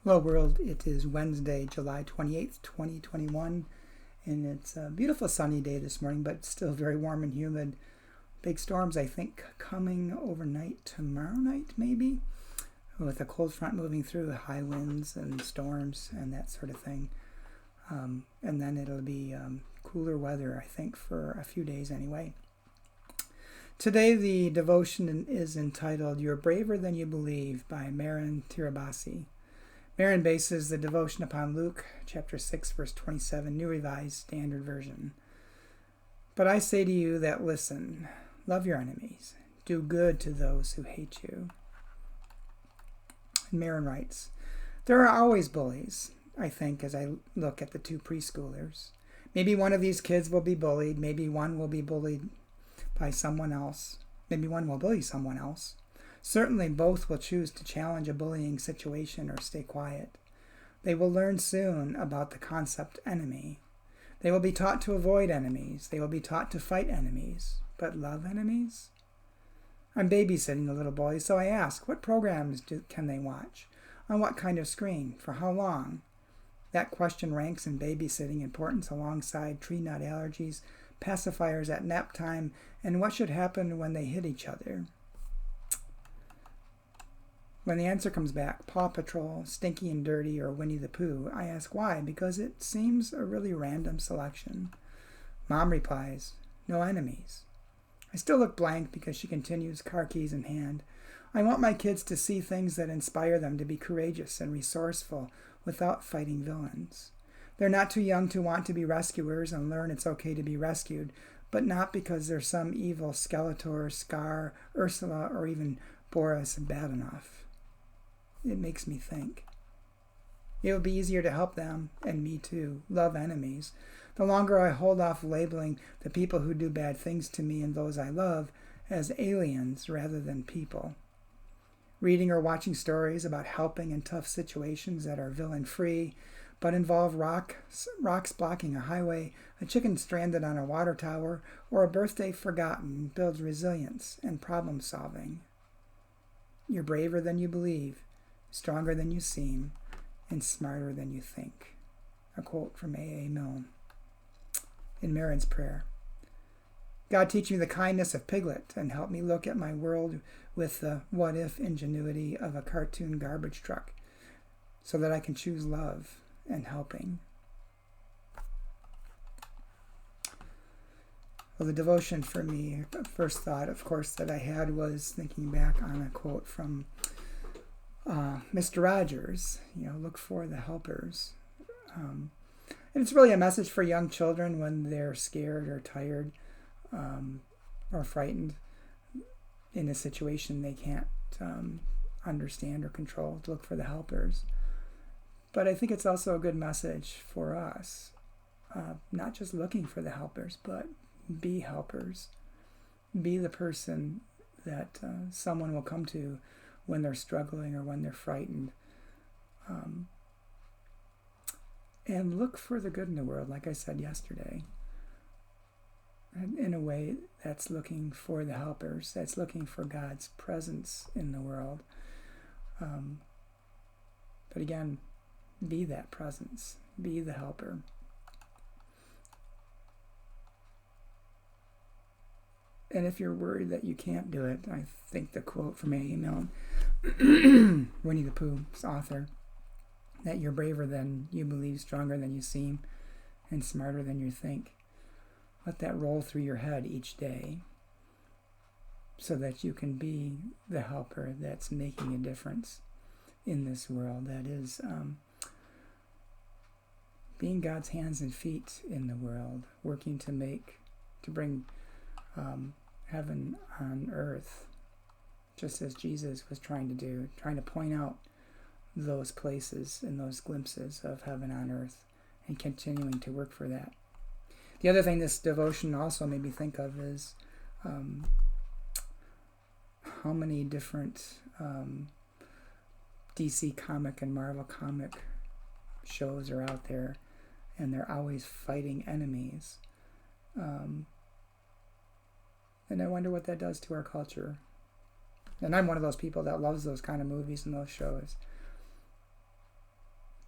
Hello world, it is Wednesday, July 28th, 2021, and it's a beautiful sunny day this morning, but still very warm and humid. Big storms, I think, coming overnight tomorrow night, maybe, with a cold front moving through, high winds and storms and that sort of thing. And then it'll be cooler weather, I think, for a few days anyway. Today, the devotion is entitled, You're Braver Than You Believe by Marin Tirabassi. Marin bases the devotion upon Luke chapter 6, verse 27, New Revised Standard Version. But I say to you that listen, love your enemies, do good to those who hate you. And Marin writes, there are always bullies, I think, as I look at the two preschoolers. Maybe one of these kids will be bullied, maybe one will be bullied by someone else, maybe one will bully someone else. Certainly both will choose to challenge a bullying situation or stay quiet. They will learn soon about the concept enemy. They will be taught to avoid enemies. They will be taught to fight enemies. But love enemies? I'm babysitting the little boys, so I ask, what programs can they watch? On what kind of screen? For how long? That question ranks in babysitting importance alongside tree nut allergies, pacifiers at nap time, and what should happen when they hit each other. When the answer comes back, Paw Patrol, Stinky and Dirty, or Winnie the Pooh, I ask why, because it seems a really random selection. Mom replies, no enemies. I still look blank because she continues, car keys in hand. I want my kids to see things that inspire them to be courageous and resourceful without fighting villains. They're not too young to want to be rescuers and learn it's okay to be rescued, but not because there's some evil Skeletor, Scar, Ursula, or even Boris bad enough. It makes me think. It would be easier to help them, and me too, love enemies. The longer I hold off labeling the people who do bad things to me and those I love as aliens rather than people. Reading or watching stories about helping in tough situations that are villain-free, but involve rocks blocking a highway, a chicken stranded on a water tower, or a birthday forgotten builds resilience and problem solving. You're braver than you believe, stronger than you seem, and smarter than you think. A quote from A.A. Milne. In Marin's prayer, God, teach me the kindness of Piglet and help me look at my world with the what-if ingenuity of a cartoon garbage truck so that I can choose love and helping. Well, the devotion for me, the first thought, of course, that I had was thinking back on a quote from Mr. Rogers, look for the helpers. And it's really a message for young children when they're scared or tired or frightened in a situation they can't understand or control, to look for the helpers. But I think it's also a good message for us, not just looking for the helpers, but be helpers. Be the person that someone will come to when they're struggling or when they're frightened. And look for the good in the world, like I said yesterday. And in a way, that's looking for the helpers. That's looking for God's presence in the world. But again, be that presence. Be the helper. And if you're worried that you can't do it, I think the quote from A.A. Milne, Winnie the Pooh's author, that you're braver than you believe, stronger than you seem, and smarter than you think. Let that roll through your head each day so that you can be the helper that's making a difference in this world. That is being God's hands and feet in the world, working to bring heaven on earth, just as Jesus was trying to do, trying to point out those places and those glimpses of heaven on earth and continuing to work for that. The other thing this devotion also made me think of is how many different DC comic and Marvel comic shows are out there, and they're always fighting enemies. And I wonder what that does to our culture. And I'm one of those people that loves those kind of movies and those shows.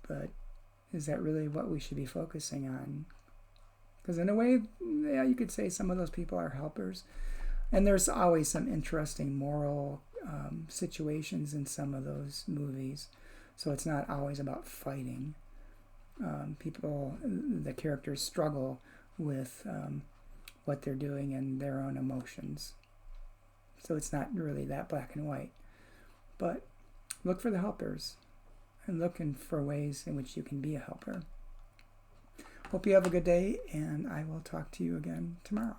but is that really what we should be focusing on? Because in a way, yeah, you could say some of those people are helpers. And there's always some interesting moral situations in some of those movies. So it's not always about fighting. The characters struggle with what they're doing and their own emotions. So it's not really that black and white. But look for the helpers and looking for ways in which you can be a helper. Hope you have a good day, and I will talk to you again tomorrow.